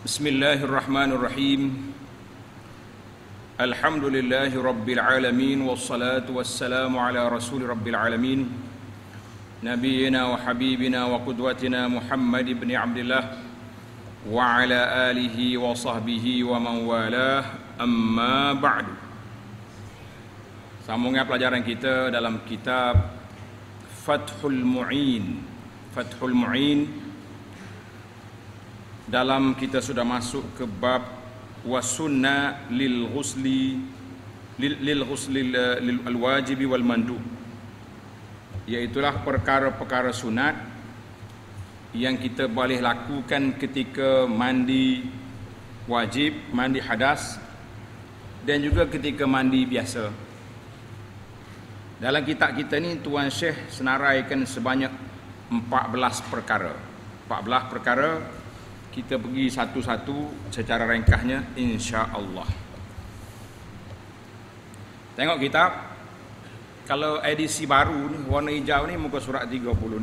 Bismillahirrahmanirrahim. Alhamdulillahi rabbil alamin, wassalatu wassalamu ala rasul rabbil alamin, nabiyyina wa habibina wa qudwatina Muhammad ibn Abdullah wa ala alihi wa sahbihi wa man walah, amma ba'du. Sambungan pelajaran kita dalam kitab Fathul Mu'in. Dalam kita sudah masuk ke bab wasunna lil ghusli al wajibi wal mandub, iaitulah perkara-perkara sunat yang kita boleh lakukan ketika mandi wajib, mandi hadas, dan juga ketika mandi biasa. Dalam kitab kita ni Tuan Syekh senaraikan sebanyak 14 perkara. 14 perkara. Kita pergi satu-satu secara ringkasnya, insya-Allah. Tengok kitab. Kalau edisi baru ni, warna hijau ni muka surat 36.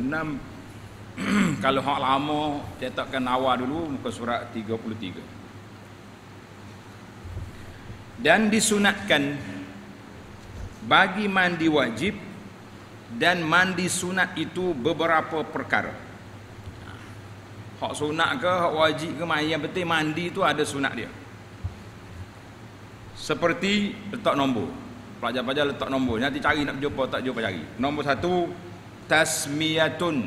Kalau hak lama cetakan awal dulu, muka surat 33. Dan disunatkan bagi mandi wajib dan mandi sunat itu beberapa perkara. Hak sunat ke, hak wajib ke, yang penting mandi tu ada sunat dia. Seperti letak nombor. Pelajar-pelajar letak nombor. Nanti cari nak jumpa, tak jumpa cari. Nombor 1, tasmiyatun.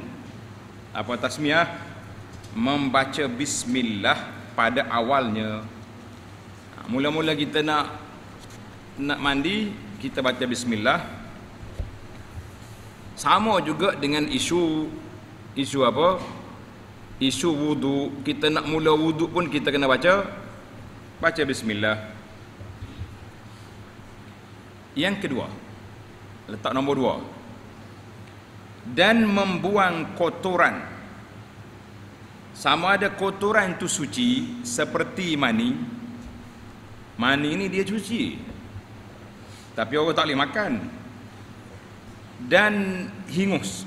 Apa tasmiyah? Membaca bismillah pada awalnya. Mula-mula kita nak mandi, kita baca bismillah. Sama juga dengan isu apa? Isu wudu. Kita nak mula wudu pun kita kena baca bismillah. Yang kedua, letak nombor 2, dan membuang kotoran. Sama ada kotoran itu suci seperti mani. Mani ini dia cuci, tapi orang tak boleh makan. Dan hingus,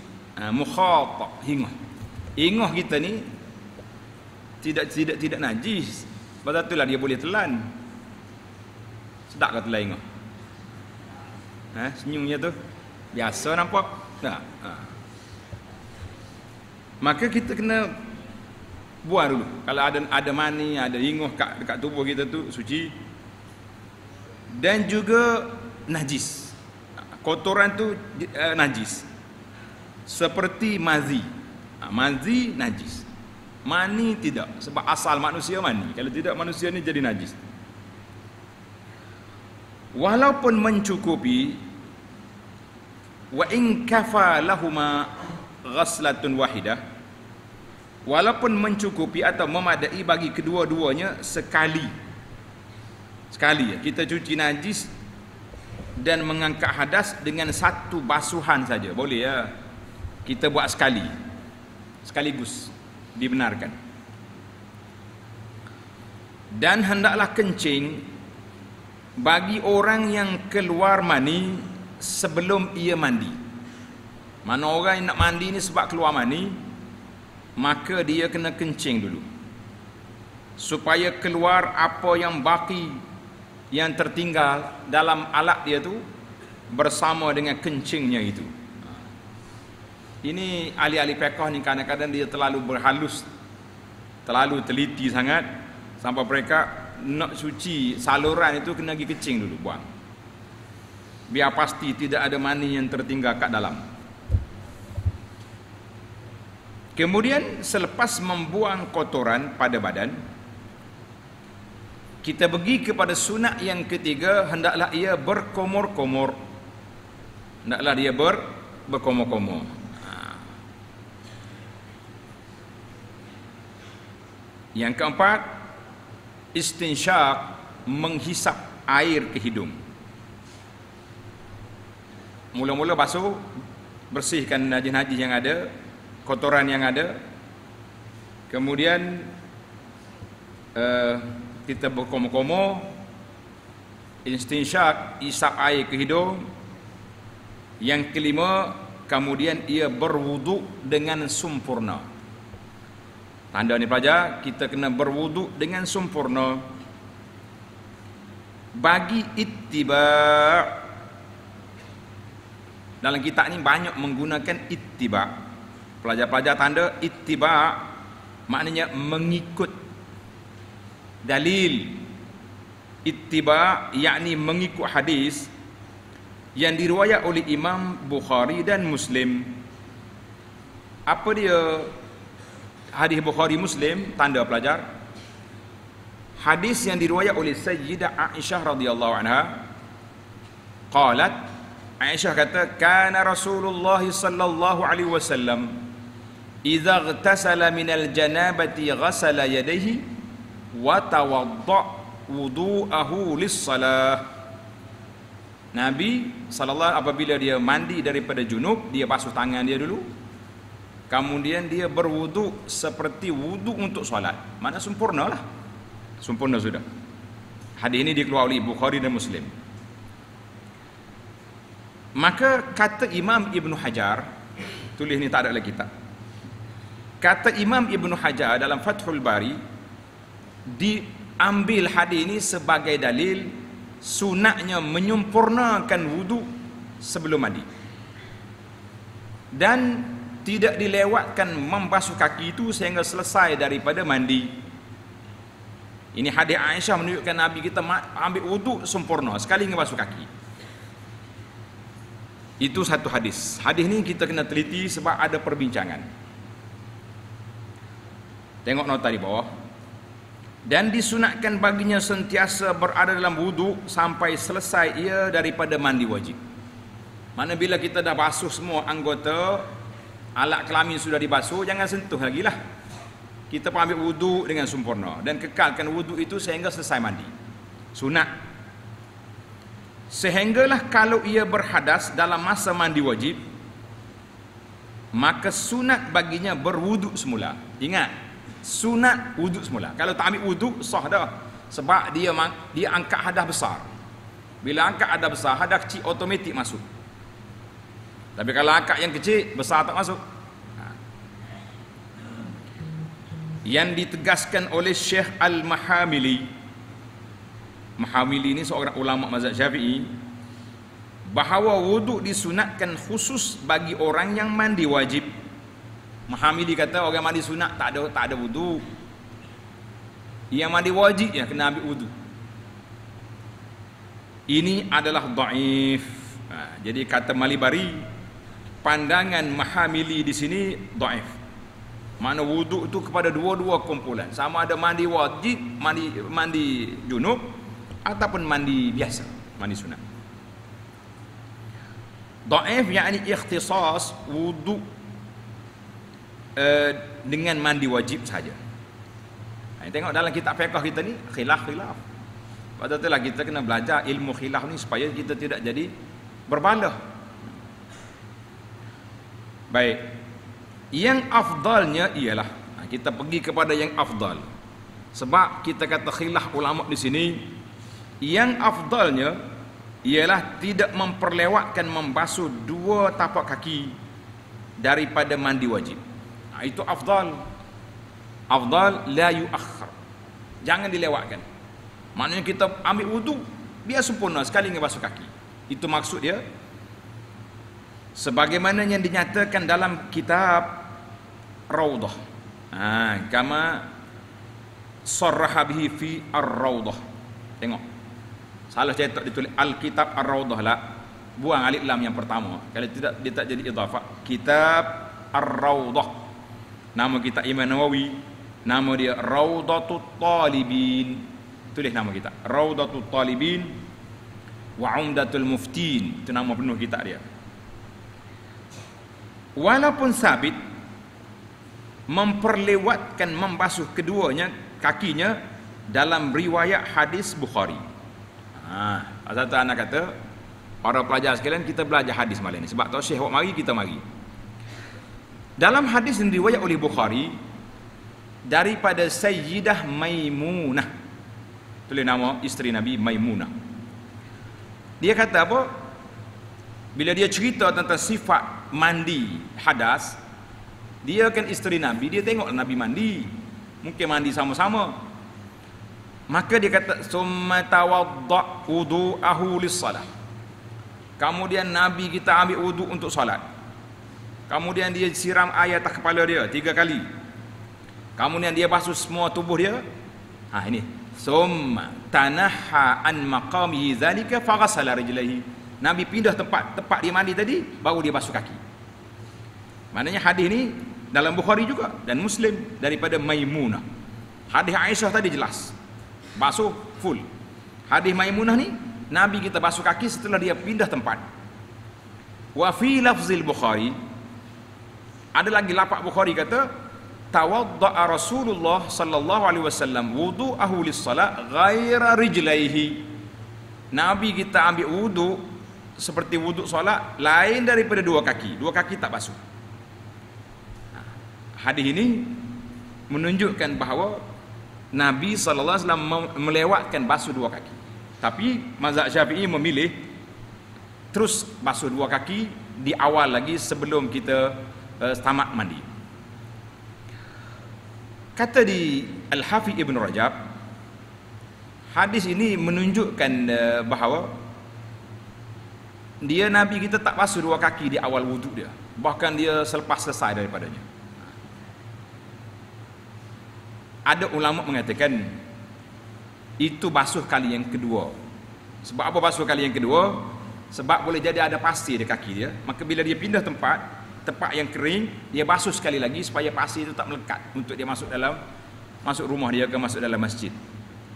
mukhat, hingus. Inguh kita ni tidak najis. Sebab itulah dia boleh telan. Sedap ke telan inguh? Senyumnya tu biasa nampak tak? Maka kita kena buang dulu. Kalau ada mani, ada inguh dekat tubuh kita tu suci. Dan juga najis. Kotoran tu najis. Seperti mazi. Mazi najis, mani tidak, sebab asal manusia mani. Kalau tidak, manusia ni jadi najis. Walaupun mencukupi, wa in kafa lahuma ghaslatun wahidah, walaupun mencukupi atau memadai bagi kedua-duanya sekali kita cuci najis dan mengangkat hadas dengan satu basuhan saja, boleh ya. Kita buat sekaligus dibenarkan. Dan hendaklah kencing bagi orang yang keluar mani sebelum ia mandi. Mana orang yang nak mandi ni sebab keluar mani, maka dia kena kencing dulu, supaya keluar apa yang baki, yang tertinggal dalam alat dia tu bersama dengan kencingnya itu. Ini ahli-ahli fiqh ni kadang-kadang dia terlalu berhalus, terlalu teliti sangat, sampai mereka nak suci saluran itu kena pergi kencing dulu, buang, biar pasti tidak ada mani yang tertinggal kat dalam. Kemudian selepas membuang kotoran pada badan, kita pergi kepada sunat yang ketiga, hendaklah ia berkomor-komor. Hendaklah dia berkomor-komor. Yang keempat, istinsyak, menghisap air ke hidung. Mula-mula basuh, bersihkan najis-najis yang ada, kotoran yang ada. Kemudian kita berkomor-komor, istinsyak, isap air ke hidung. Yang kelima, kemudian ia berwuduk dengan sempurna. Tanda ni pelajar, kita kena berwuduk dengan sempurna. Bagi ittiba', dalam kitab ni banyak menggunakan ittiba'. Pelajar-pelajar tanda ittiba' maknanya mengikut dalil. Ittiba' yakni mengikut hadis yang diriwayat oleh Imam Bukhari dan Muslim. Apa dia hadis Bukhari Muslim? Tanda pelajar, hadis yang diriwayat oleh Sayyidah Aisyah radhiyallahu anha, qalat, Aisyah kata, kana Rasulullah sallallahu alaihi wasallam idza ightasala min al-janabati ghasala yadayhi wa tawadda wudu'ahu lis-salah. Nabi sallallahu apabila dia mandi daripada junub, dia basuh tangan dia dulu, kemudian dia berwuduk seperti wuduk untuk solat. Mana sempurnalah. Sempurna sudah. Hadis ini dikeluarkan oleh Bukhari dan Muslim. Maka kata Imam Ibn Hajar, tulis ni tak ada lagi kitab. Kata Imam Ibn Hajar dalam Fathul Bari, diambil hadis ini sebagai dalil sunatnya menyempurnakan wuduk sebelum mandi. Dan tidak dilewatkan membasuh kaki itu sehingga selesai daripada mandi. Ini hadis Aisyah menunjukkan Nabi kita ambil wuduk sempurna sekali ngebasuh kaki. Itu satu hadis. Hadis ni kita kena teliti sebab ada perbincangan. Tengok nota di bawah. Dan disunatkan baginya sentiasa berada dalam wuduk sampai selesai ia daripada mandi wajib. Mana bila kita dah basuh semua anggota, alat kelamin sudah dibasuh, jangan sentuh lagi lah. Kita ambil wuduk dengan sempurna dan kekalkan wuduk itu sehingga selesai mandi. Sunat. Sehinggalah kalau ia berhadas dalam masa mandi wajib, maka sunat baginya berwuduk semula. Ingat, sunat wuduk semula. Kalau tak ambil wuduk, sah dah. Sebab dia angkat hadas besar. Bila angkat hadas besar, hadas kecil automatik masuk. Tapi kalau angkat yang kecil, besar tak masuk. Yang ditegaskan oleh Syekh Al-Mahamili. Mahamili ini seorang ulama mazhab Syafi'i, bahawa wuduk disunatkan khusus bagi orang yang mandi wajib. Mahamili kata orang mandi sunat tak ada wuduk. Yang mandi wajib ya kena ambil wuduk. Ini adalah dhaif. Jadi kata Malibari, pandangan Mahamili di sini dhaif. Mana wuduk itu kepada dua-dua kumpulan. Sama ada mandi wajib, mandi junub, ataupun mandi biasa, mandi sunat. Dhaif yakni ikhtisas wuduk dengan mandi wajib saja. Tengok dalam kitab fiqh kita ni khilaf. Padahal kita kena belajar ilmu khilaf ni supaya kita tidak jadi berbalah. Baik. Yang afdalnya ialah kita pergi kepada yang afdal. Sebab kita kata khilaf ulama di sini, yang afdalnya ialah tidak memperlewatkan membasuh dua tapak kaki daripada mandi wajib. Itu afdal. Afdal la yuakhir. Jangan dilewatkan. Maknanya kita ambil wuduk, biar sempurna sekali ngebasuh kaki. Itu maksud dia. Sebagaimana yang dinyatakan dalam kitab Raudah. Kama sarraha bihi fi ar-Raudah. Tengok. Salah cetak ditulis Al-Kitab Ar-Raudah lah. Buang alif lam yang pertama. Kalau tidak dia tak jadi idhafah. Kitab Ar-Raudah. Nama kitab Imam Nawawi, nama dia Raudatut Talibin. Tulis nama kita. Raudatut Talibin wa Umdatul Muftin. Itu nama penuh kitab dia. Walaupun sabit memperlewatkan membasuh keduanya kakinya dalam riwayat hadis Bukhari. Asal tu anak kata, para pelajar sekalian, kita belajar hadis malam ni. Sebab tahu Syekh awak mari, kita mari. Dalam hadis yang riwayat oleh Bukhari daripada Sayyidah Maimunah. Tulis nama isteri Nabi Maimunah. Dia kata apa? Bila dia cerita tentang sifat mandi hadas, dia kan isteri Nabi, dia tengok Nabi mandi. mungkin mandi sama-sama. Maka dia kata summa tawadda wudu'ahu lis-salah. Kemudian Nabi kita ambil wudu untuk solat. Kemudian dia siram air atas kepala dia 3 kali. Kemudian dia basuh semua tubuh dia. Ini. Summa tanaha an maqamihi zalika faghasala rijlaihi. Nabi pindah tempat dia mandi tadi, baru dia basuh kaki. Maknanya hadis ni dalam Bukhari juga dan Muslim daripada Maimunah. Hadis Aisyah tadi jelas. Basuh full. Hadis Maimunah ni Nabi kita basuh kaki setelah dia pindah tempat. Wa fi lafzil Bukhari, ada lagi lafaz Bukhari kata tawadda'a Rasulullah sallallahu alaihi wasallam wudu'ahu lis-salat ghaira rijlaihi. Nabi kita ambil wudu seperti wudu solat lain daripada 2 kaki. 2 kaki tak basuh. Hadis ini menunjukkan bahawa Nabi sallallahu alaihi wasallam melewatkan basuh 2 kaki. Tapi mazhab Syafi'i memilih terus basuh 2 kaki di awal lagi sebelum kita tamat mandi. Kata di Al-Hafidh Ibn Rajab, hadis ini menunjukkan bahawa dia Nabi kita tak basuh 2 kaki di awal wuduk dia, bahkan dia selepas selesai daripadanya. Ada ulama mengatakan itu basuh kali yang kedua. Sebab apa basuh kali yang kedua? Sebab boleh jadi ada pasir di kaki dia. Maka bila dia pindah tempat yang kering, dia basuh sekali lagi supaya pasir itu tak melekat untuk dia masuk rumah dia ke masuk dalam masjid.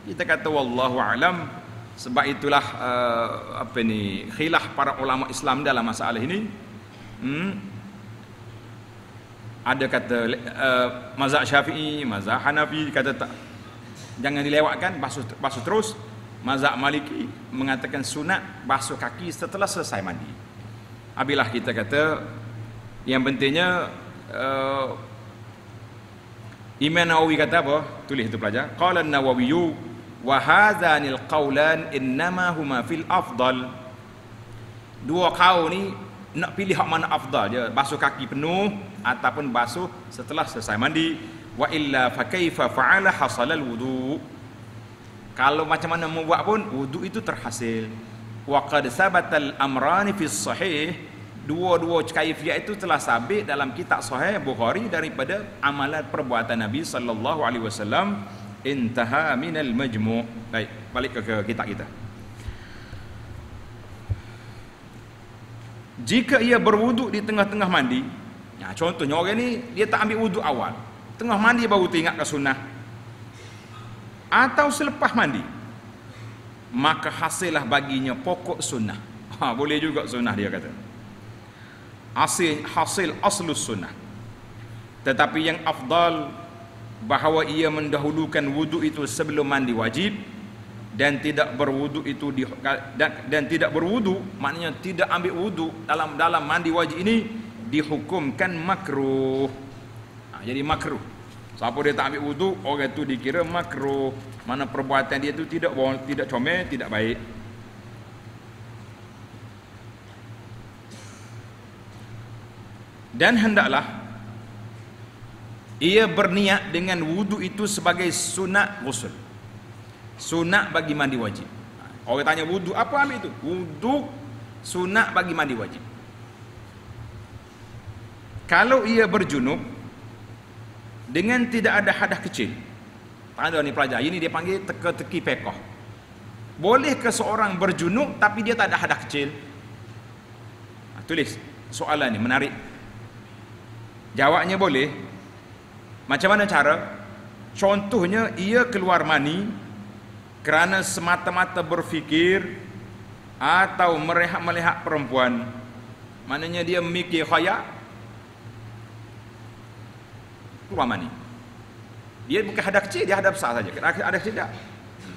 Kita kata wallahu alam, sebab itulah khilaf para ulama Islam dalam masalah ini. Ada kata mazhab Syafi'i, mazhab Hanafi kata tak, jangan dilewatkan, basuh terus. Mazhab Maliki mengatakan sunat basuh kaki setelah selesai mandi. Abilah kita kata yang pentingnya Imam Nawawi kata apa? Tulis itu pelajar. Qala an-Nawawi wa hadzanil qaulan innama huma fil afdal. 2 kaul ni nak pilih hak mana afdal je, basuh kaki penuh ataupun basuh setelah selesai mandi. Wa illa fa kaifa fa'ala hasalal wudu. Kalau macam mana membuat pun wudu itu terhasil. Wa qad sabatal amrani fi sahih. Dua-dua kaifiat itu telah sabit dalam kitab sahih Bukhari daripada amalan perbuatan Nabi sallallahu alaihi wasallam. Intaha minal majmu'. Baik, balik ke kitab kita. Jika ia berwuduk di tengah-tengah mandi, contohnya orang ni dia tak ambil wuduk awal, tengah mandi baru teringat ke sunnah, atau selepas mandi, maka hasillah baginya pokok sunnah. Boleh juga sunnah dia kata. Hasil aslus sunnah. Tetapi yang afdal bahawa ia mendahulukan wuduk itu sebelum mandi wajib, dan tidak berwuduk itu dan tidak berwuduk, maknanya tidak ambil wuduk dalam mandi wajib ini dihukumkan makruh. Jadi makruh. Siapa dia tak ambil wuduk, orang itu dikira makruh. Mana perbuatan dia itu tidak comel, tidak baik. Dan hendaklah ia berniat dengan wuduk itu sebagai sunat ghusl, sunat bagi mandi wajib. Orang tanya wuduk apa, ambil itu wuduk sunat bagi mandi wajib. Kalau ia berjunub dengan tidak ada hadas kecil, tanda ni pelajar, ini dia panggil teka-teki pekoh. Boleh ke seorang berjunub tapi dia tak ada hadas kecil? Tulis soalan ni menarik. Jawabnya boleh. Macam mana cara? Contohnya ia keluar mani kerana semata-mata berfikir atau melihat perempuan. Maknanya dia memikir khayal, keluar mani. Dia bukan hadas kecil, dia hadas besar saja. Hadas kecil tak.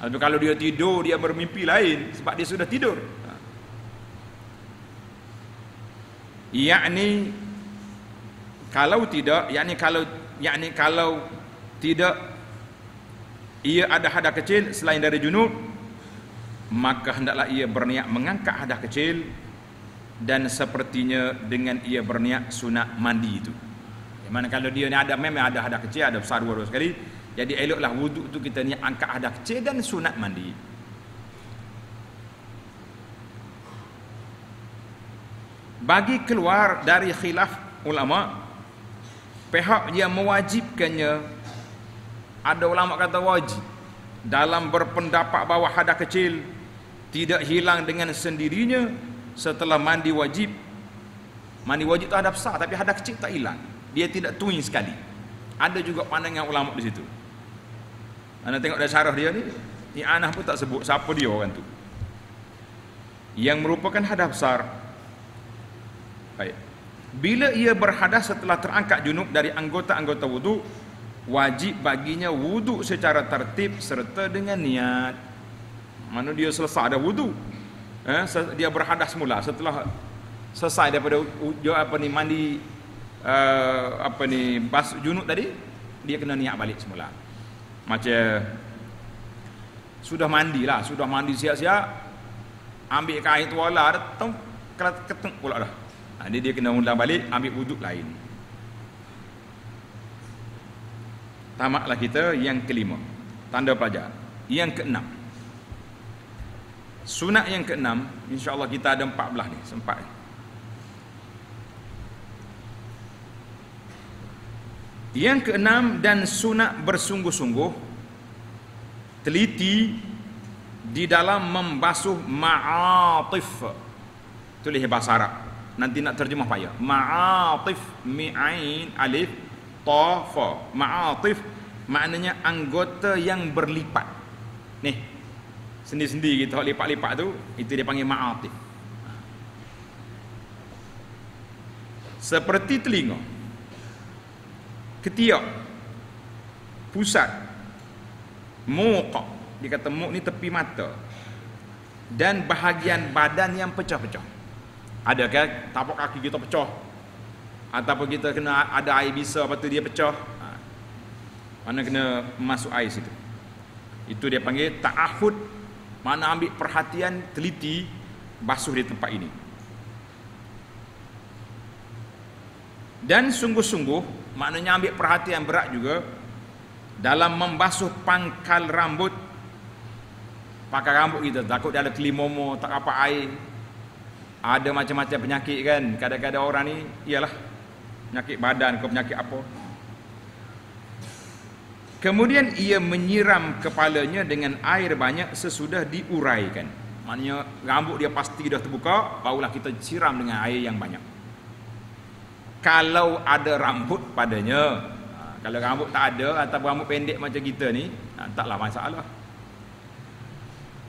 Tapi kalau dia tidur, dia bermimpi lain sebab dia sudah tidur. Kalau tidak ia ada hadas kecil selain dari junub, maka hendaklah ia berniat mengangkat hadas kecil, dan sepertinya dengan ia berniat sunat mandi itu. Mana kalau dia ni memang ada hadas kecil, ada besar dua sekali, Jadi eloklah wuduk tu kita niat angkat hadas kecil dan sunat mandi. Bagi keluar dari khilaf ulama, pihak yang mewajibkannya, ada ulama kata wajib, dalam berpendapat bahawa hadas kecil tidak hilang dengan sendirinya setelah mandi wajib. Mandi wajib tu hadas besar, tapi hadas kecil tak hilang, dia tidak tuing sekali. Ada juga pandangan ulama di situ. Anda tengok dari syarah dia ni Anah pun tak sebut siapa dia orang tu, yang merupakan hadas besar. Baik. Bila ia berhadas setelah terangkat junub dari anggota-anggota wuduk, wajib baginya wuduk secara tertib serta dengan niat. Mana dia selesai dah wuduk, dia berhadas semula setelah selesai daripada mandi basuh junub tadi, dia kena niat balik semula. Macam sudah mandi siap-siap, ambil kain tuala dah ketung pula dah. Dia kena ulang balik, ambil wuduk lain. Tamatlah kita yang kelima, tanda pelajar. Yang keenam, sunat yang keenam, insya-Allah kita ada 14 ni, sempat ni. Yang keenam, dan sunat bersungguh-sungguh teliti di dalam membasuh ma'atif. Tulis bahasa Arab, nanti nak terjemah payah. Ma'atif, mi'ain alif ta fa. Ma'atif maknanya anggota yang berlipat. Nih, sendi-sendi kita lipat-lipat tu, itu dia panggil ma'atif. Seperti telinga, ketiak, pusat, muq, dia kata muq ni tepi mata, dan bahagian badan yang pecah-pecah. Adakah tapak kaki kita pecah, ataupun kita kena ada air bisa, lepas tu dia pecah, mana kena masuk air situ. Itu dia panggil ta'ahud, mana ambil perhatian, teliti, basuh di tempat ini. Dan sungguh-sungguh maknanya ambil perhatian berat juga dalam membasuh pangkal rambut. Pangkal rambut kita, takut dia ada kelimomo, tak apa air, ada macam-macam penyakit kan. Kadang-kadang orang ni ialah penyakit badan ke penyakit apa. Kemudian ia menyiram kepalanya dengan air banyak sesudah diuraikan. Maknanya rambut dia pasti dah terbuka, barulah kita siram dengan air yang banyak. Kalau ada rambut padanya, kalau rambut tak ada atau rambut pendek macam kita ni, taklah masalah.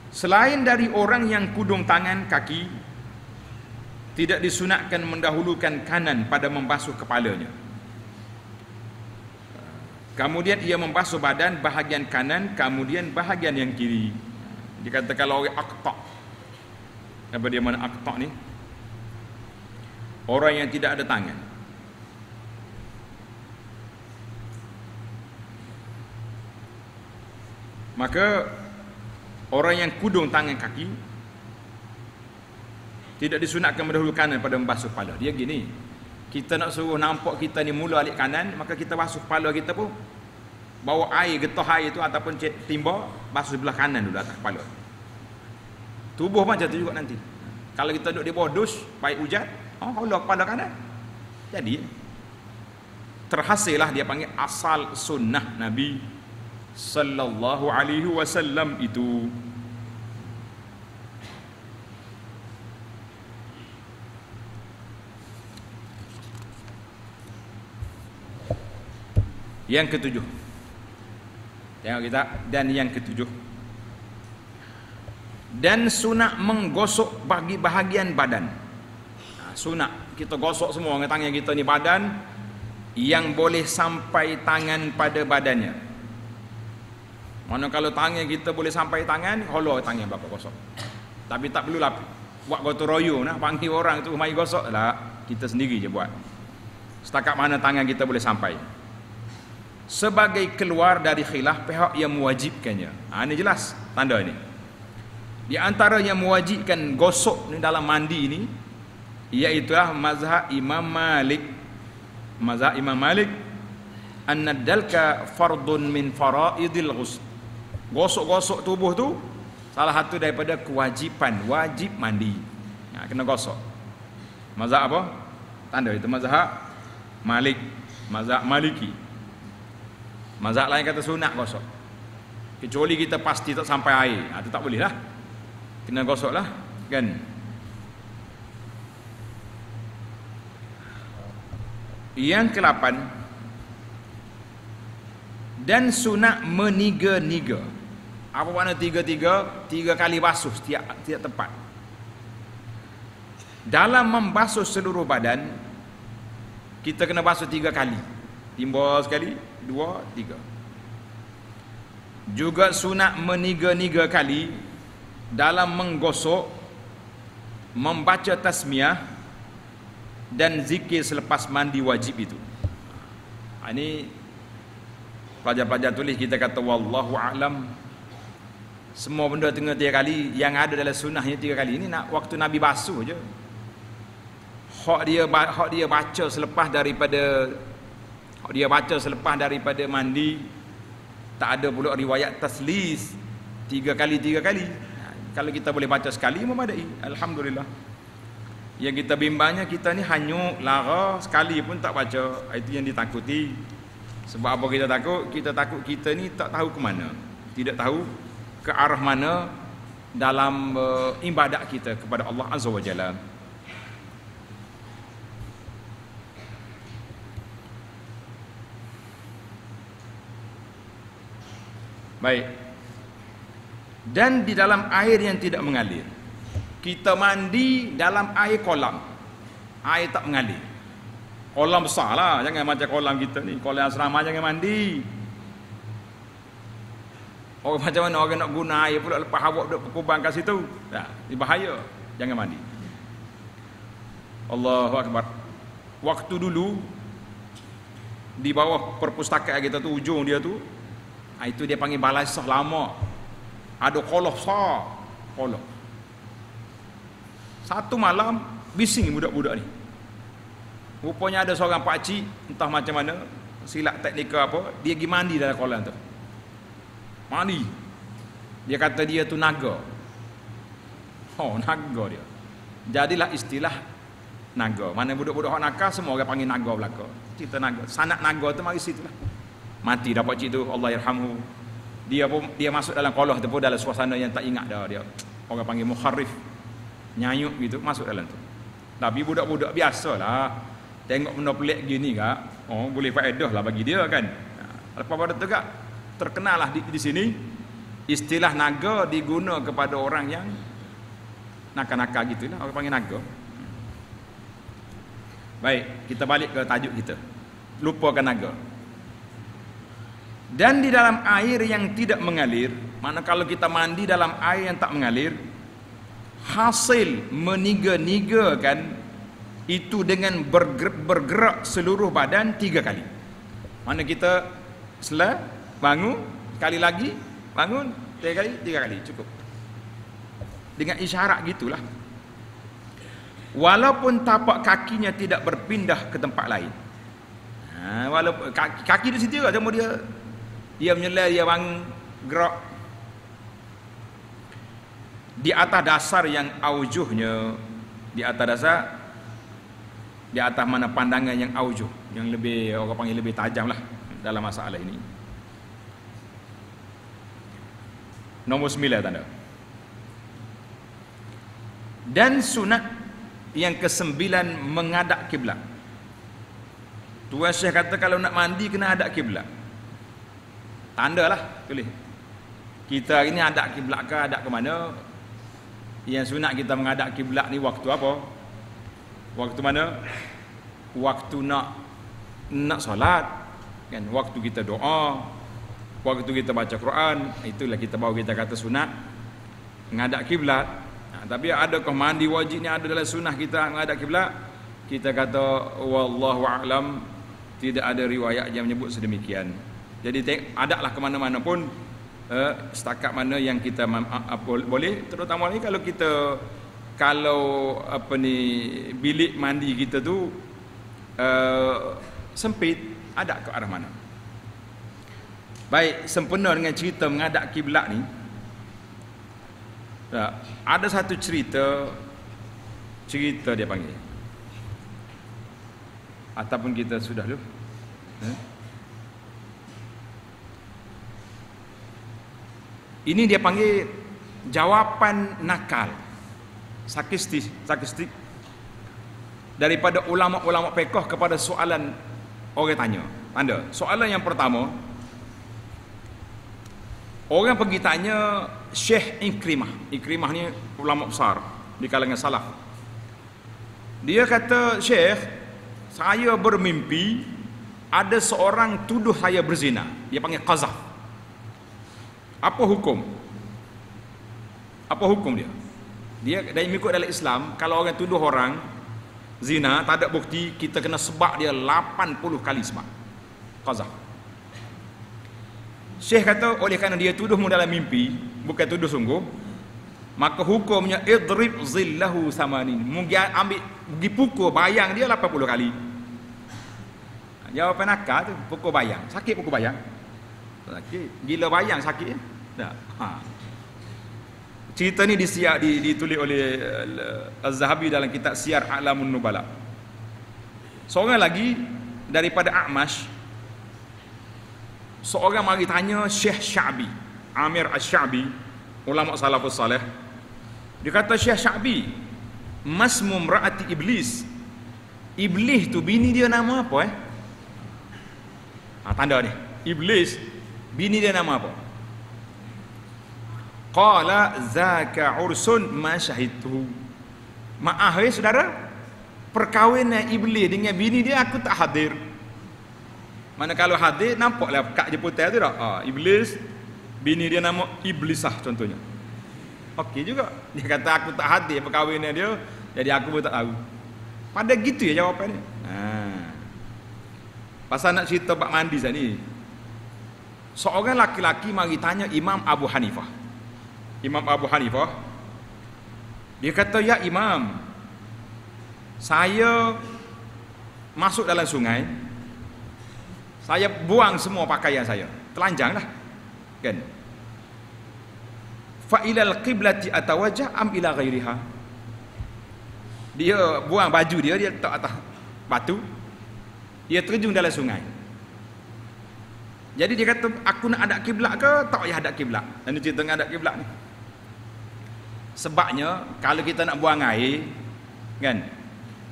Selain dari orang yang kudung tangan kaki, tidak disunatkan mendahulukan kanan pada membasuh kepalanya. Kemudian ia membasuh badan bahagian kanan, kemudian bahagian yang kiri. Dia kata kalau orang aqta', apa dia mana aqta' ni? Orang yang tidak ada tangan. Maka orang yang kudung tangan kaki tidak disunatkan mendahulukan pada membasuh kepala. Dia gini, kita nak suruh nampak kita ni mula alik kanan, maka kita basuh kepala kita pun bawa air, getah air tu ataupun timba, basuh sebelah kanan dulu atas kepala. Tubuh macam tu juga nanti. Kalau kita duduk di bawah dus, baik hujan, Allah kepala kanan. Jadi terhasillah dia panggil asal sunnah Nabi sallallahu alaihi wasallam itu. Yang ketujuh, tengok kita, dan yang ketujuh, dan sunat menggosok bagi bahagian badan. Sunat kita gosok semua dengan tangan kita ni badan, yang boleh sampai tangan pada badannya. Mana kalau tangan kita boleh sampai tangan, holor tangan bapak gosok. Tapi tak perlulah buat gotong royong nak panggil orang tu mai gosok lah, kita sendiri je buat. Setakat mana tangan kita boleh sampai. Sebagai keluar dari khilaf pihak yang mewajibkannya. Ini jelas tanda ni. Di antara yang mewajibkan gosok ni dalam mandi ni, iaitulah mazhab Imam Malik. Mazhab Imam Malik An-nadalka fardun min faraidil ghusl. Gosok-gosok tubuh tu salah satu daripada kewajipan, wajib mandi. Kena gosok. Mazhab apa? Tanda itu mazhab Malik, mazhab Maliki. Mazhab lain kata sunat gosok. Kecuali kita pasti tak sampai air, itu tak boleh lah. Kena gosok lah, kan? Yang ke-8, dan sunat meniga-niga. Apa makna tiga-tiga? 3 kali basuh setiap tempat. Dalam membasuh seluruh badan, kita kena basuh 3 kali. Timba sekali, 2, 3. Juga sunat meniga-niga kali dalam menggosok, membaca tasmiyah dan zikir selepas mandi wajib itu. Ini pelajar-pelajar tulis, kita kata wallahu a'lam. Semua benda tengah 3 kali, yang ada dalam sunnahnya 3 kali. Ini nak waktu Nabi basuh je. Hak dia baca selepas daripada mandi, tak ada pula riwayat taslis 3 kali. Kalau kita boleh baca sekali memadai, alhamdulillah. Yang kita bimbangnya, kita ni hanyut lara sekali pun tak baca. Itu yang ditakuti. Sebab apa kita takut? Kita takut kita ni tak tahu ke mana, tidak tahu ke arah mana dalam ibadat kita kepada Allah Azza wa Jalla. Baik. Dan di dalam air yang tidak mengalir. Kita mandi dalam air kolam, air tak mengalir. Kolam besar lah, jangan macam kolam kita ni, kolam asrama jangan mandi. Orang macam mana orang nak guna air pula lepas awak duduk berkubang kat situ? Ini bahaya, jangan mandi. Allahu Akbar. Waktu dulu di bawah perpustakaan kita tu, ujung dia tu, itu dia panggil balai sah lama. Ada kolam besar, kolam. Satu malam bising budak-budak ni. Rupanya ada seorang pakcik, entah macam mana, silap teknikal apa, dia pergi mandi dalam kolam tu. Mandi. Dia kata dia tu naga. Naga dia. Jadilah istilah naga. Mana budak-budak hak nakal, semua orang panggil naga belaka. Cerita naga. Sanak naga tu mari situlah. Mati dah pakcik tu, Allah yarhamhu. Dia masuk dalam kolam tu pun dalam suasana yang tak ingat dah dia. Orang panggil mukharrif. Nyayuk gitu, masuk dalam tu. Tapi budak-budak biasalah, tengok benda pelik gini kak, boleh faedah lah bagi dia kan. Lepas pada tu kak, terkenal lah di sini istilah naga diguna kepada orang yang nakal-nakal gitulah, orang panggil naga. Baik, kita balik ke tajuk kita. Lupakan naga. Dan di dalam air yang tidak mengalir, mana kalau kita mandi dalam air yang tak mengalir, hasil meniga-nigakan itu dengan bergerak seluruh badan 3 kali. Mana kita bangun, sekali lagi bangun, 3 kali cukup. Dengan isyarat gitulah. Walaupun tapak kakinya tidak berpindah ke tempat lain. Walaupun kaki di situ lah, cuma dia menyelai, dia bangun, gerak di atas dasar yang aujuhnya, di atas mana pandangan yang aujuh, yang lebih, orang panggil lebih tajam lah dalam masalah ini. Nombor 9 tanda. Dan sunat yang ke-9 menghadap kiblat. Tuan Syekh kata kalau nak mandi kena hadap kiblat. Tanda lah, tulis. Kita hari ni hadap kiblat ke hadap ke mana? Yang sunat kita menghadap kiblat ni waktu apa? Waktu mana? Waktu nak solat, kan? Waktu kita doa, waktu kita baca Quran, itulah kita baru kita kata sunat menghadap kiblat. Tapi adakah mandi wajib ni ada dalam sunnah kita menghadap kiblat? Kita kata wallahu a'lam, tidak ada riwayat yang menyebut sedemikian. Jadi adaklah ke mana-mana pun setakat mana yang kita boleh, terutama ni kalau bilik mandi kita tu sempit, ada ke arah mana. Baik, sempena dengan cerita menghadap kiblat ni. Ada satu cerita dia panggil. Ataupun kita sudah dulu. Ini dia panggil jawapan nakal. Sarkastik daripada ulama-ulama fiqh kepada soalan orang tanya. Anda, soalan yang pertama, orang pergi tanya Syekh Ikrimah. Ikrimah ni ulama besar di kalangan salaf. Dia kata, Syekh, saya bermimpi ada seorang tuduh saya berzina. Dia panggil qazaf. Apa hukum? Apa hukum dia? Dia mengikut dalam Islam, kalau orang tuduh orang zina, tak ada bukti, kita kena sebab dia 80 kali sebab. Qazaf. Syekh kata, oleh kerana dia tuduhmu dalam mimpi, bukan tuduh sungguh, maka hukumnya idrib zillahu samanin. Ambil, pergi pukul bayang dia 80 kali. Jawapan akal tu, pukul bayang. Sakit pukul bayang? Sakit. Gila bayang sakit. Tak. Cerita ni ditulis oleh Az-Zahabi dalam kitab Siyar A'lamun Nubala. Seorang lagi daripada A'mash, seorang mari tanya Syekh Sya'bi, Amir Asy-Sya'bi, ulama salafus salih. Dia kata, Syekh Sya'bi, masmu mra'ati iblis. Iblis tu bini dia nama apa tanda ni. Iblis bini dia nama apa? Qala zaka ursun ma syahidtuhu. Maaf saudara, perkahwinan iblis dengan bini dia aku tak hadir. Mana kalau hadir nampaklah kak jemputan tu tak? Iblis bini dia nama Iblisah contohnya. Okey juga. Dia kata aku tak hadir perkahwinan dia, jadi aku pun tak tahu. Pada gitu ya jawapan dia. Pasal nak cerita bab mandi tadi. Seorang laki-laki mari tanya Imam Abu Hanifah. Imam Abu Hanifah, dia kata, ya Imam, saya masuk dalam sungai, saya buang semua pakaian saya, telanjang lah kan. Fa ilal qiblati atawajjah am ila ghairiha. Dia buang baju dia letak atas batu, dia terjun dalam sungai. Jadi dia kata, aku nak hadap kiblat ke tak payah hadap kiblat? Ini cerita dengan hadap kiblat ni. Sebabnya kalau kita nak buang air kan,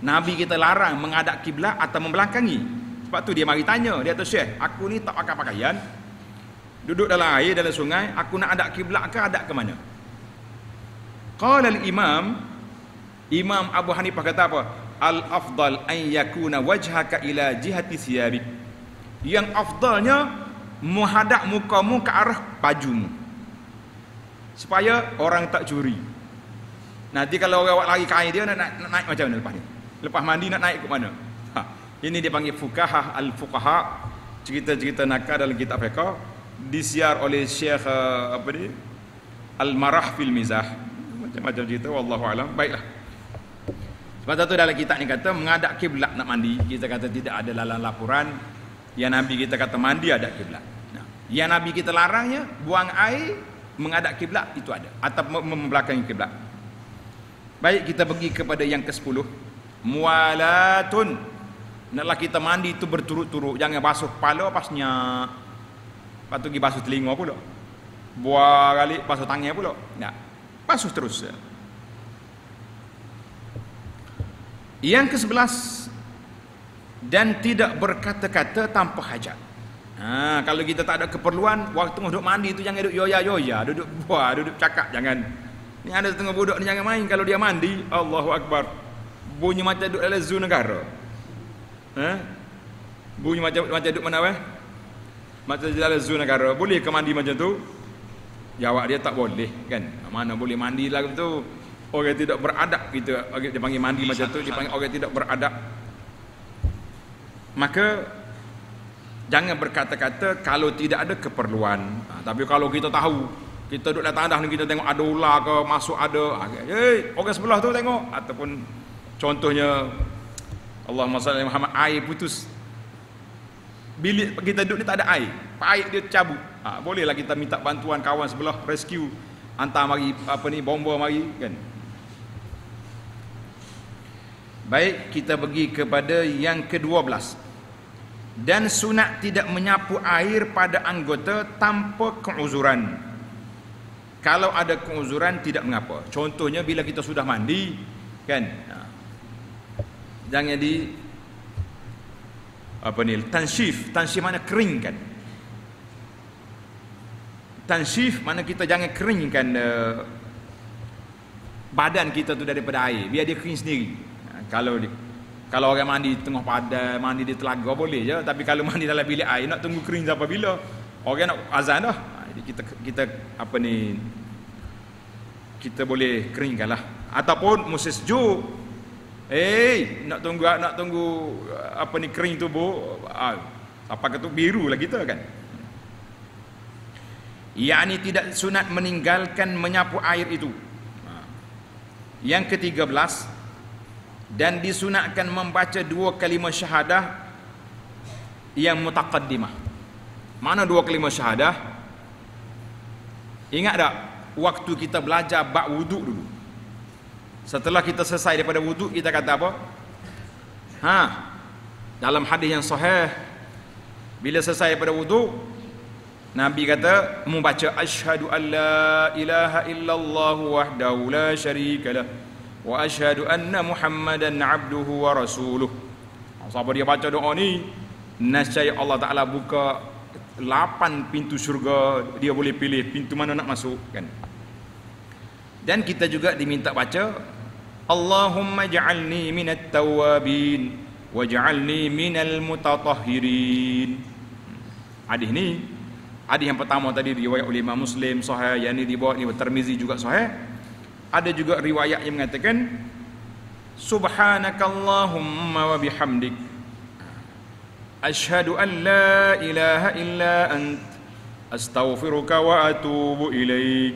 Nabi kita larang menghadap kiblat atau membelakangi. Sebab tu dia mari tanya, dia kata, Syekh, aku ni tak pakai pakaian, duduk dalam air dalam sungai, aku nak hadap kiblat ke hadap ke mana? Qala al-imam, Imam Abu Hanifah kata apa? Al-afdal an yakuna wajhaka ila jihati thiyabik. Yang afdalnya menghadap mukamu ke arah bajumu, supaya orang tak curi. Nanti kalau orang lari kain dia nak naik macam mana lepas ni? Lepas mandi nak naik ke mana? Ini dia panggil fuqaha al-fuqaha, cerita-cerita nakal dalam kitab fiqh, disiar oleh Syekh Al-Marah fil Mizah. Macam-macam cerita, wallahu alam. Baiklah. Sebab tu dalam kitab ni kata menghadap kiblat nak mandi, kita kata tidak ada dalam laporan yang Nabi kita kata mandi hadap kiblat. Yang Nabi kita larangnya buang air menghadap kiblat itu ada, atau membelakangi kiblat. Baik, kita pergi kepada yang ke-10. Muwalatun. Naklah kita mandi itu berturut-turut, jangan basuh kepala pasnya. Lepas tu pergi basuh telinga pula. Buang balik basuh tangan pula. Tak. Basuh terus. Yang ke-11, dan tidak berkata-kata tanpa hajat. Kalau kita tak ada keperluan, waktu duduk mandi tu jangan duduk yoya-yoya, duduk buah, duduk cakap, jangan. Ni ada setengah budak ni jangan main kalau dia mandi, Allahu Akbar, bunyi macam duduk dalam zoo negara. Bunyi macam duduk mana macam dalam zoo negara. Boleh ke mandi macam tu? Jawab dia tak boleh kan. Mana boleh mandi lah tu. Orang tidak beradab, kita dia panggil mandi macam tu, dia panggil orang tidak beradab. Maka jangan berkata-kata kalau tidak ada keperluan. Tapi kalau kita tahu, kita duduk dalam tandah ni, kita tengok ada ular ke masuk ada, orang sebelah tu tengok, ataupun contohnya Allahumma salli Muhammad, air putus. bilik kita duduk ni tak ada air, air dia cabut. Bolehlah kita minta bantuan kawan sebelah rescue, hantar mari bomba mari kan. Baik, kita pergi kepada yang ke-12. Dan sunat tidak menyapu air pada anggota tanpa keuzuran. Kalau ada keuzuran tidak mengapa. Contohnya bila kita sudah mandi kan, jangan tansyif mana keringkan. Tansyif mana kita jangan keringkan badan kita tu daripada air, biar dia kering sendiri. Kalau orang mandi tengah padang, mandi di telaga boleh je, tapi kalau mandi dalam bilik air nak tunggu kering sampai bila? Orang nak azan dah. Jadi kita boleh keringkanlah. Ataupun musim sejuk, nak tunggu kering tu apa kata biru lah kita kan. Yakni tidak sunat meninggalkan menyapu air itu. Yang ke-13, dan disunatkan membaca 2 kalimah syahadah yang mutaqaddimah. Mana 2 kalimah syahadah? Ingat tak waktu kita belajar bab wuduk dulu? Setelah kita selesai daripada wuduk, kita kata apa? Dalam hadis yang sahih, bila selesai daripada wuduk, Nabi kata membaca asyhadu an la ilaha illallah wahdahu la syarikalah wa asyhadu anna Muhammadan abduhu wa rasuluh. Siapa dia baca doa ni, nescaya Allah Taala buka 8 pintu syurga, dia boleh pilih pintu mana nak masuk kan. Dan kita juga diminta baca Allahumma ja'alni minat tawabin waj'alni minal mutatahhirin. Hadis ni, hadis yang pertama tadi riwayat oleh Imam Muslim sahih, yang ni dibawa oleh Tirmizi juga sahih. Ada juga riwayat yang mengatakan subhanakallahumma wa bihamdik asyhadu an la ilaha illa ant astaghfiruka wa atubu ilaik.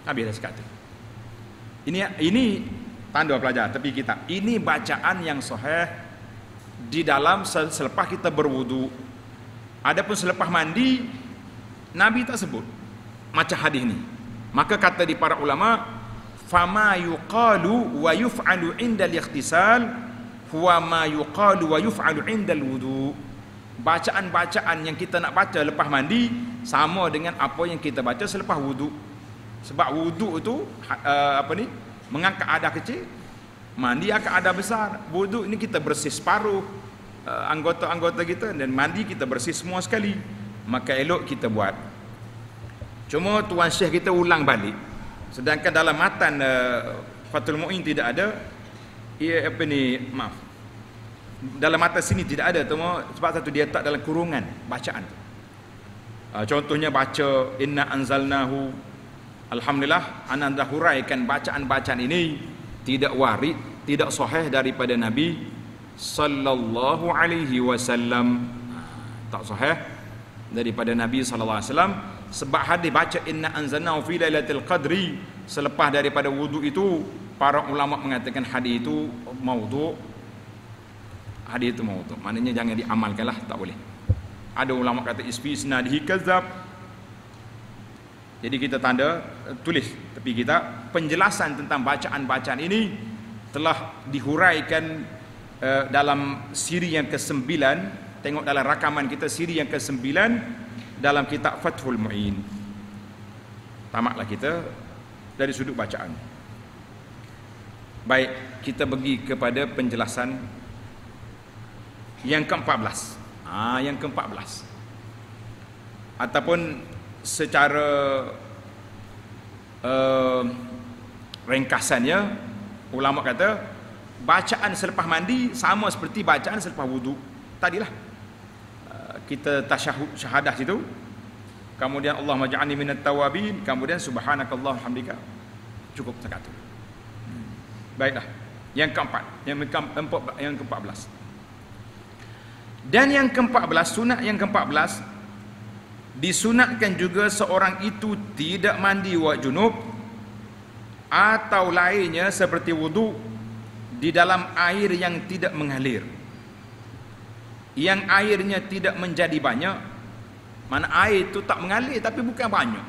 Habis dah sekata. Ini tanda pelajar tepi kitab. Ini bacaan yang sahih di dalam selepas kita berwudu. Adapun selepas mandi, Nabi tak sebut macam hadis ni. Maka kata di para ulama, fama yuqalu wa yuf'alu 'inda al-ightisal huwa ma yuqalu wa yuf'alu 'inda al-wudu. Bacaan-bacaan yang kita nak baca lepas mandi sama dengan apa yang kita baca selepas wudu. Sebab wudu itu mengangkat adah kecil, mandi angkat adah besar. Wudu ini kita bersih separuh anggota-anggota kita, dan mandi kita bersih semua sekali. Maka elok kita buat. Cuma Tuan Syekh kita ulang balik. Sedangkan dalam matan Fathul Mu'in tidak ada. Dalam matan sini tidak ada. Sebab satu dia tak dalam kurungan bacaan. Contohnya baca inna anzalnahu. Alhamdulillah, ana dah huraikan bacaan-bacaan ini tidak warid, tidak sahih daripada Nabi sallallahu alaihi wasallam. Tak sahih daripada Nabi sallallahu alaihi wasallam. Sebab hadis baca inna anzalnahu fi lailatul qadri selepas daripada wudu itu, para ulama mengatakan hadis itu maudhu'. Hadis itu maudhu', maknanya jangan diamalkanlah, tak boleh. Ada ulama kata isfi isnadihi kadzab. Jadi kita tulis tepi kita penjelasan tentang bacaan-bacaan ini telah dihuraikan dalam siri yang ke-9. Tengok dalam rakaman kita siri yang ke-9 dalam kitab Fathul Mu'in. Tamatlah kita dari sudut bacaan. Baik, kita pergi kepada penjelasan yang ke-14. Yang ke-14. Ataupun secara ringkasannya, ulama kata bacaan selepas mandi sama seperti bacaan selepas wudu. Tadilah kita tasyahud syahadah situ, kemudian Allahumma ja'alni minat tawabin, kemudian subhanakallah hamdika, cukup setakat itu. Baiklah, yang keempat, yang ke-14. Dan yang ke-14, sunat yang ke-14, disunatkan juga seorang itu tidak mandi wad junub atau lainnya seperti wudu di dalam air yang tidak mengalir. yang airnya tidak menjadi banyak, mana air itu tak mengalir tapi bukan banyak.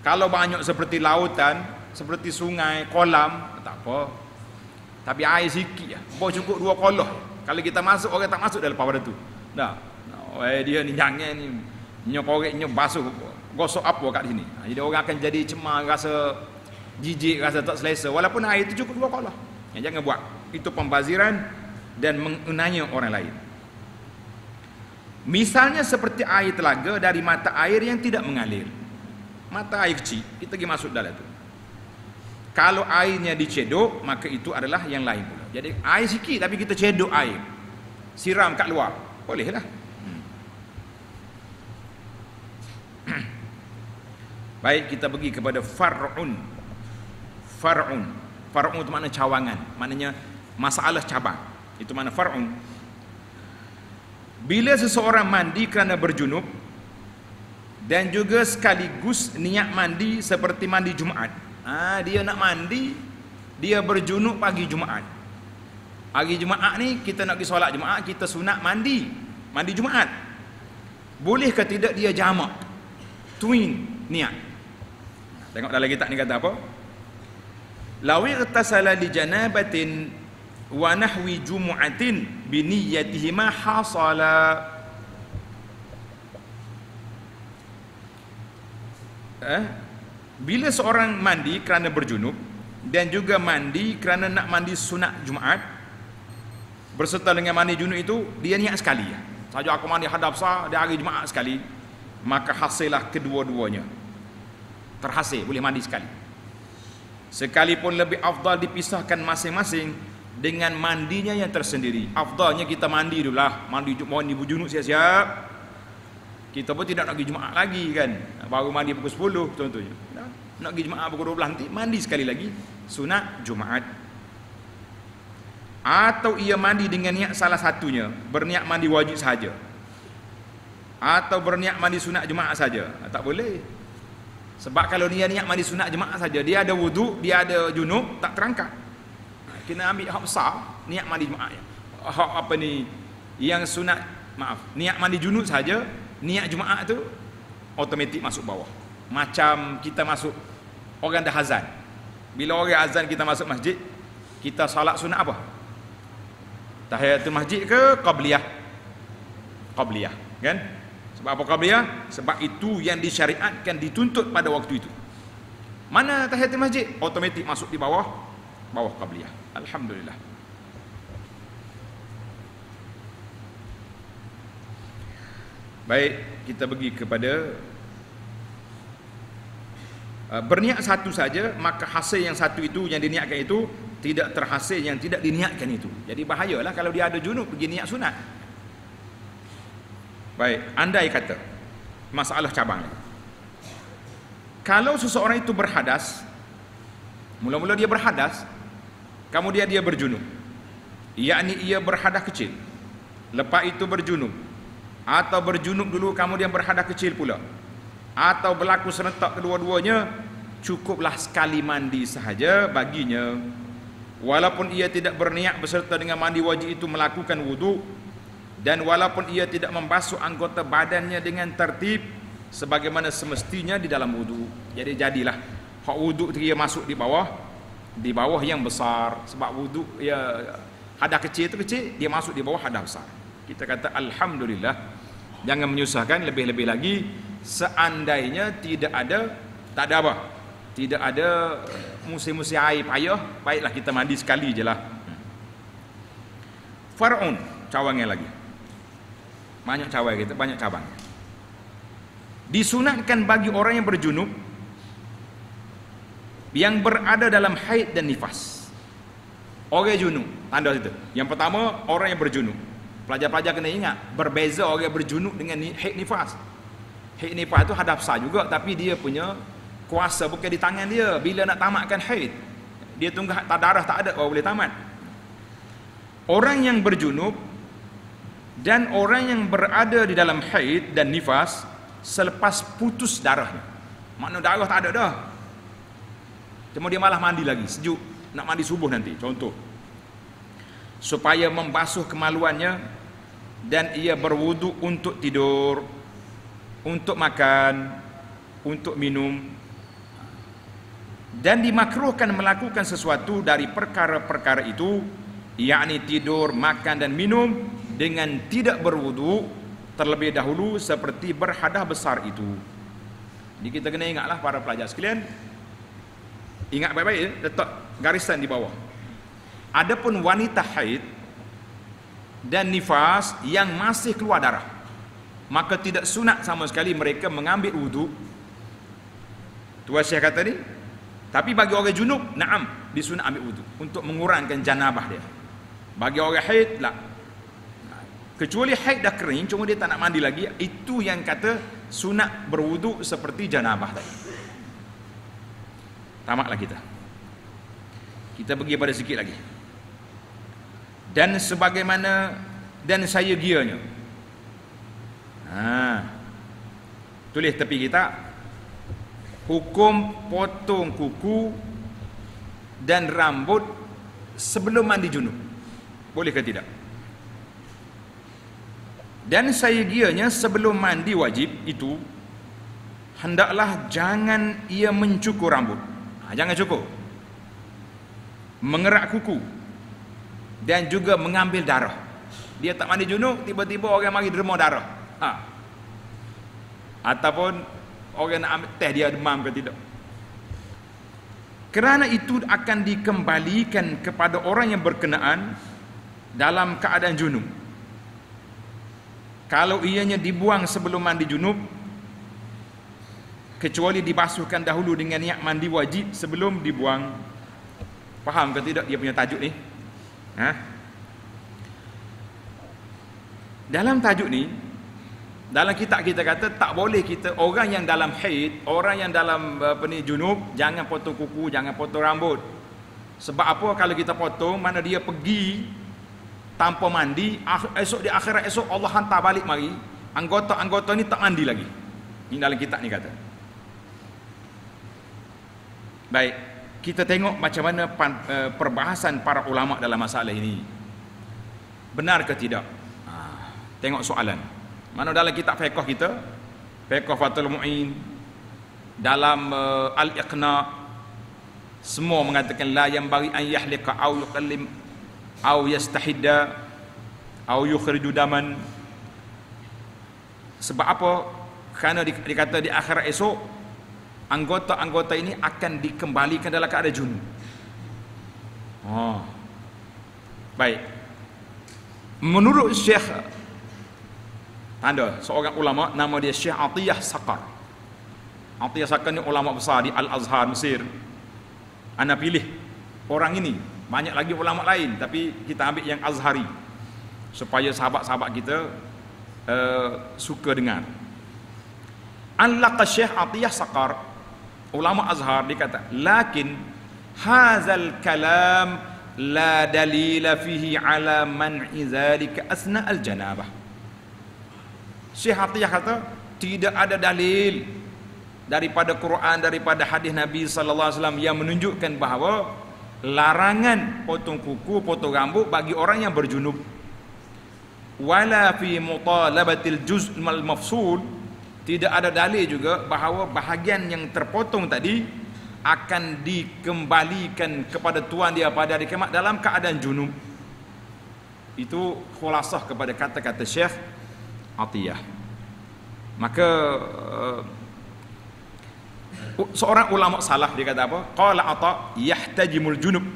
Kalau banyak seperti lautan, seperti sungai, kolam, tak apa. Tapi air sikit lah, cukup 2 kolah. Kalau kita masuk, orang tak masuk dalam pada tu. Dah. Dia ni jangan ni nyokorek basuh gosok apa kat sini. Jadi orang akan jadi cemar, rasa jijik, rasa tak selesa walaupun air itu cukup 2 kolah. Jangan buat. Itu pembaziran dan mengenanya orang lain. Misalnya seperti air telaga dari mata air yang tidak mengalir. Mata air kecil, kita pergi masuk dalam tu. Kalau airnya dicedok, maka itu adalah yang lain pula. Jadi air sikit tapi kita cedok air, siram kat luar, bolehlah. Baik, kita pergi kepada far'un. Far'un itu makna cawangan, maknanya masalah cabang. Itu makna far'un. Bila seseorang mandi kerana berjunub dan juga sekaligus niat mandi seperti mandi Jumaat. Dia nak mandi, dia berjunub pagi Jumaat. Hari Jumaat ni kita nak pergi solat Jumaat, kita sunat mandi Jumaat. Boleh ke tidak dia jamak? Twin niat. Tengok dalam kitab ni kata apa? Law irtasala li janabatin wa nahwi jumu'atin bi niyyatihima hasala. Bila seorang mandi kerana berjunub dan juga mandi kerana nak mandi sunat Jumaat, berserta dengan mandi junub itu dia niat sekali. Saja aku mandi hadap sah di hari Jumaat sekali, maka hasillah kedua-duanya. Terhasil, boleh mandi sekali. Sekalipun lebih afdal dipisahkan masing-masing dengan mandinya yang tersendiri. Afdalnya kita mandi dululah, mandi junub siap-siap. Kita pun tidak nak pergi Jumaat lagi kan. Baru mandi pukul 10 contohnya. Nak pergi Jumaat pukul 12 nanti, mandi sekali lagi sunat Jumaat. Atau ia mandi dengan niat salah satunya, berniat mandi wajib sahaja, atau berniat mandi sunat Jumaat saja. Tak boleh. Sebab kalau dia niat mandi sunat Jumaat saja, dia ada wuduk, dia ada junub, tak terangkat. Kena ambil hak besar, niat mandi Jumaat. Hak apa ni, yang sunat, niat mandi junub saja, niat Jumaat tu automatik masuk bawah. Macam kita masuk, orang dah azan. Bila orang azan kita masuk masjid, kita salat sunat apa? Tahiyatul masjid ke qabliyah? Qabliyah, kan? Sebab apa qabliyah? Sebab itu yang disyariatkan, dituntut pada waktu itu. Mana tahiyatul masjid? Automatik masuk di bawah qabliyah. Alhamdulillah. Baik, kita pergi kepada berniat satu saja, maka hasil yang satu itu yang diniatkan itu tidak terhasil yang tidak diniatkan itu. Jadi bahayalah kalau dia ada junub pergi niat sunat. Baik, andai kata masalah cabang. Kalau seseorang itu berhadas, mula-mula dia berhadas, kemudian dia berjunub, yakni ia berhadas kecil, lepas itu berjunub, atau berjunub dulu kemudian berhadas kecil pula, atau berlaku serentak kedua-duanya, cukuplah sekali mandi sahaja baginya. Walaupun ia tidak berniat beserta dengan mandi wajib itu melakukan wudu, dan walaupun ia tidak membasuh anggota badannya dengan tertib sebagaimana semestinya di dalam wudu. Jadi jadilah hak wudu dia masuk di bawah yang besar. Sebab wudu ya hadas kecil itu kecil, dia masuk di bawah hadas besar. Kita kata alhamdulillah, jangan menyusahkan lebih-lebih lagi. Seandainya tidak ada musim-musim air payah, baiklah kita mandi sekali je lah. Far'un, cawangan lagi. Banyak cawang kita, banyak cabang. Disunatkan bagi orang yang berjunub yang berada dalam haid dan nifas. Orang junub, tanda situ. Yang pertama, orang yang berjunub. Pelajar-pelajar kena ingat, berbeza orang yang berjunub dengan haid nifas. Haid nifas itu hadas besar juga, tapi dia punya kuasa bukan di tangan dia. Bila nak tamatkan haid, dia tunggu darah tak ada, baru boleh tamat. Orang yang berjunub dan orang yang berada di dalam haid dan nifas selepas putus darahnya, makna darah tak ada dah, cuma dia malah mandi lagi, sejuk, nak mandi subuh nanti contoh, supaya membasuh kemaluannya dan ia berwudu untuk tidur, untuk makan, untuk minum, dan dimakruhkan melakukan sesuatu dari perkara-perkara itu, yakni tidur, makan dan minum dengan tidak berwudu terlebih dahulu seperti berhadas besar itu. Jadi kita kena ingatlah para pelajar sekalian, ingat baik-baik, letak garisan di bawah. Adapun wanita haid dan nifas yang masih keluar darah, maka tidak sunat sama sekali mereka mengambil wudu. Tuan Syekh kata ni, tapi bagi orang junub, naam, disunat ambil wudu untuk mengurangkan janabah dia. Bagi orang haid, lah. Kecuali haid dah kering, cuma dia tak nak mandi lagi, itu yang kata sunat berwudu seperti janabah tadi. Tamatlah kita. Kita pergi pada sikit lagi. Dan sebagaimana dan saya gianya. Tulis tepi kita, hukum potong kuku dan rambut sebelum mandi junub, boleh ke tidak? Dan saya gianya sebelum mandi wajib itu, hendaklah jangan ia mencukur rambut, jangan cukur, mengerak kuku, dan juga mengambil darah. Dia tak mandi junub, tiba-tiba orang mari derma darah, ataupun orang nak ambil teh, dia demam ke tidak. Kerana itu akan dikembalikan kepada orang yang berkenaan dalam keadaan junub. Kalau ianya dibuang sebelum mandi junub, kecuali dibasuhkan dahulu dengan niat mandi wajib sebelum dibuang. Faham ke tidak dia punya tajuk ni? Dalam tajuk ni, dalam kitab kita kata tak boleh kita, orang yang dalam haid, orang yang dalam junub, jangan potong kuku, jangan potong rambut. Sebab apa? Kalau kita potong, mana dia pergi tanpa mandi, esok di akhirat esok Allah hantar balik mari, anggota-anggota ni tak mandi lagi. Ini dalam kitab ni kata. Baik, kita tengok macam mana perbahasan para ulama dalam masalah ini. Benar ke tidak? Tengok soalan. Mana dalam kitab fiqh kita, fiqh Fathul Mu'in, dalam Al-Iqna, semua mengatakan la yanbaghi an yahlika aw yuqallim aw yastahidda aw yukhriju daman. Sebab apa? Kerana dikata di akhirat esok anggota-anggota ini akan dikembalikan dalam keadaan junub. Baik. Menurut Syekh, ada seorang ulama nama dia Syekh Atiyah Saqar. Atiyah Saqar ni ulama besar di Al-Azhar Mesir. Ana pilih orang ini, banyak lagi ulama lain, tapi kita ambil yang Azhari supaya sahabat-sahabat kita suka dengar. Al-Laqa Syekh Atiyah Saqar, ulama Azhar, dia kata, lakin hazal kalam la dalila fihi ala man'i zalika asna al-janabah. Syekh Atiyah kata tidak ada dalil daripada Quran, daripada hadis Nabi sallallahu alaihi wasallam yang menunjukkan bahawa larangan potong kuku, potong rambut bagi orang yang berjunub. Wala fi mutalabatil juz' al-mafsul, tidak ada dalil juga bahawa bahagian yang terpotong tadi akan dikembalikan kepada tuan dia pada hari kiamat dalam keadaan junub. Itu khulasah kepada kata-kata Syekh Atiyah. Maka seorang ulama salaf dia kata apa? Qala Ata yahtajimul junub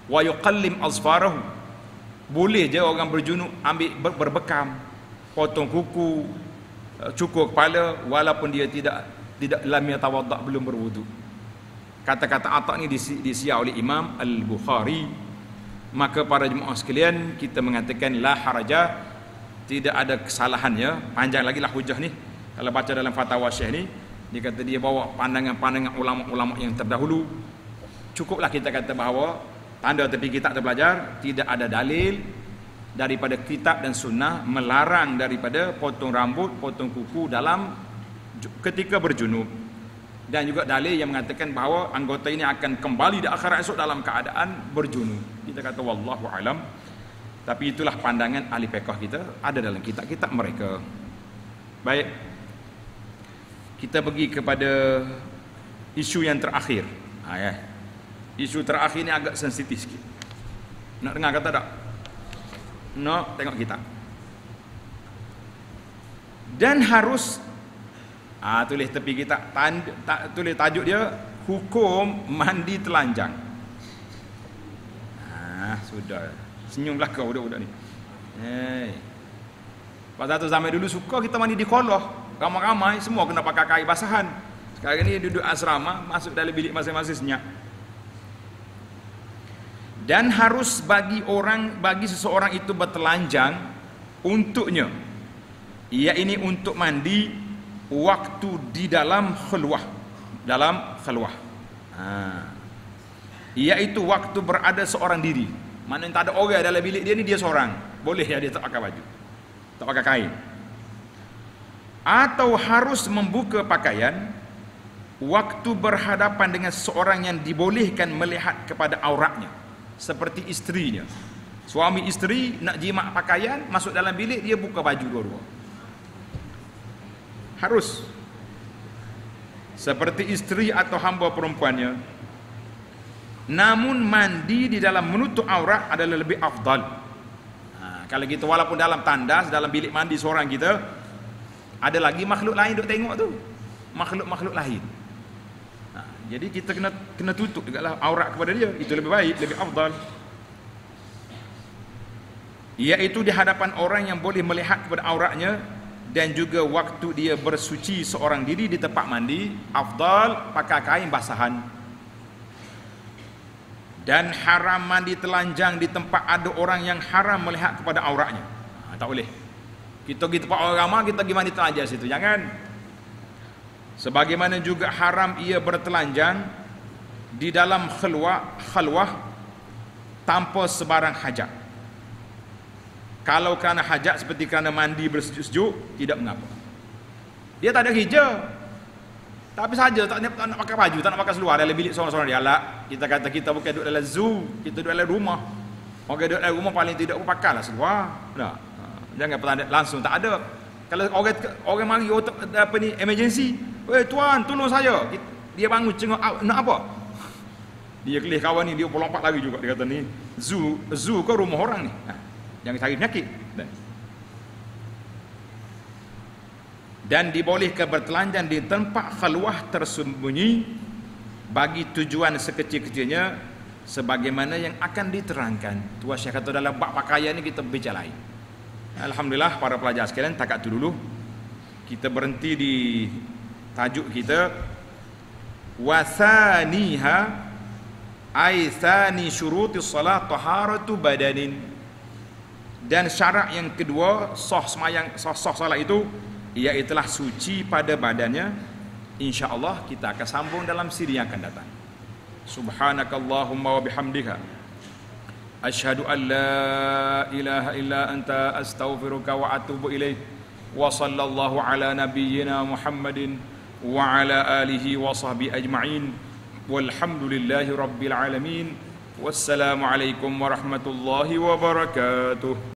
wa yuqallim azfarahu. Boleh je orang berjunub ambil berbekam, potong kuku, cukur kepala walaupun dia tidak lam yatawadda, belum berwudu. Kata-kata Ata ni disiar oleh Imam Al-Bukhari. Maka para jemaah sekalian, kita mengatakan la haraja, tidak ada kesalahannya. Panjang lagi lah hujah ni kalau baca dalam fatwa Syekh ni. Dia kata dia bawa pandangan-pandangan ulama-ulama yang terdahulu. Cukuplah kita kata bahawa tanda tepi kitab terpelajar, tidak ada dalil daripada kitab dan sunnah melarang daripada potong rambut, potong kuku dalam ketika berjunub. Dan juga dalil yang mengatakan bahawa anggota ini akan kembali di akhirat esok dalam keadaan berjunub. Kita kata wallahu alam. Tapi itulah pandangan ahli fiqh kita, ada dalam kitab-kitab mereka. Baik, kita pergi kepada isu yang terakhir. Ya. Isu terakhir ni agak sensitif sikit. Nak dengar kata tak? Nak tengok kitab. Dan harus tulis tepi kitab, tulis tajuk dia, hukum mandi telanjang. Sudah. Senyum belaka budak-budak ni. Pada satu zaman dulu suka kita mandi di kolah. Ramai-ramai semua kena pakai kain basahan. Sekarang ni duduk asrama, masuk dalam bilik masing-masing senyap. Dan harus bagi seseorang itu bertelanjang untuknya. Ia ini untuk mandi waktu di dalam khulwah. Iaitu waktu berada seorang diri. Maknanya tak ada orang dalam bilik dia ni, dia seorang. Boleh ya dia tak pakai baju, tak pakai kain. Atau harus membuka pakaian waktu berhadapan dengan seseorang yang dibolehkan melihat kepada auratnya, seperti isterinya. Suami isteri nak jimat pakaian, masuk dalam bilik, dia buka baju dua-dua. Harus. Seperti isteri atau hamba perempuannya. Namun mandi di dalam menutup aurat adalah lebih afdal. Kalau gitu, walaupun dalam tandas, dalam bilik mandi seorang kita, ada lagi makhluk lain duk tengok tu. Makhluk lain. Jadi kita kena tutup degatlah aurat kepada dia. Itu lebih baik, lebih afdal. Iaitu di hadapan orang yang boleh melihat kepada auratnya, dan juga waktu dia bersuci seorang diri di tempat mandi, afdal pakai kain basahan. Dan haram mandi telanjang di tempat ada orang yang haram melihat kepada auratnya. Tak boleh. Kita pergi tempat orang ramai, kita pergi mandi telanjang situ, jangan. Sebagaimana juga haram ia bertelanjang di dalam khalwah tanpa sebarang hajat. Kalau kerana hajat seperti kerana mandi bersejuk-sejuk, tidak mengapa. Dia tak ada hijau, tapi saja tak nak pakai baju, tak nak pakai seluar dalam bilik seorang-seorang dia. Kita kata kita bukan duduk dalam zoo, kita duduk dalam rumah. Orang duduk dalam rumah paling tidak pun pakailah seluar. Tak. Jangan petanda langsung, tak ada. Kalau orang mari apa ni emergency, tuan tolong saya. Dia bangun cengok, nak apa? Dia kelih kawan ni, dia lompat lagi juga. Dia kata ni zoo ke rumah orang ni. Jangan cari penyakit. Dan dibolehkan bertelanjang di tempat khalwah tersembunyi bagi tujuan sekecil-kecilnya, sebagaimana yang akan diterangkan. Tuan Syekh kata dalam bab pakaian ni kita bincang lain. Alhamdulillah para pelajar sekalian, takat tu dulu. Kita berhenti di tajuk kita, wasaniha ay thani syurutis salat taharatu badanin. Dan syarat yang kedua sah salat itu, iaitulah suci pada badannya. InsyaAllah kita akan sambung dalam siri yang akan datang. Subhanakallahumma wa bihamdika asyhadu an la ilaha illa anta astaghfiruka wa atubu ilaik. Wa sallallahu ala nabiyyina Muhammadin wa ala alihi wa sahbihi ajma'in. Walhamdulillahi rabbil alamin. Wassalamu alaikum warahmatullahi wabarakatuh.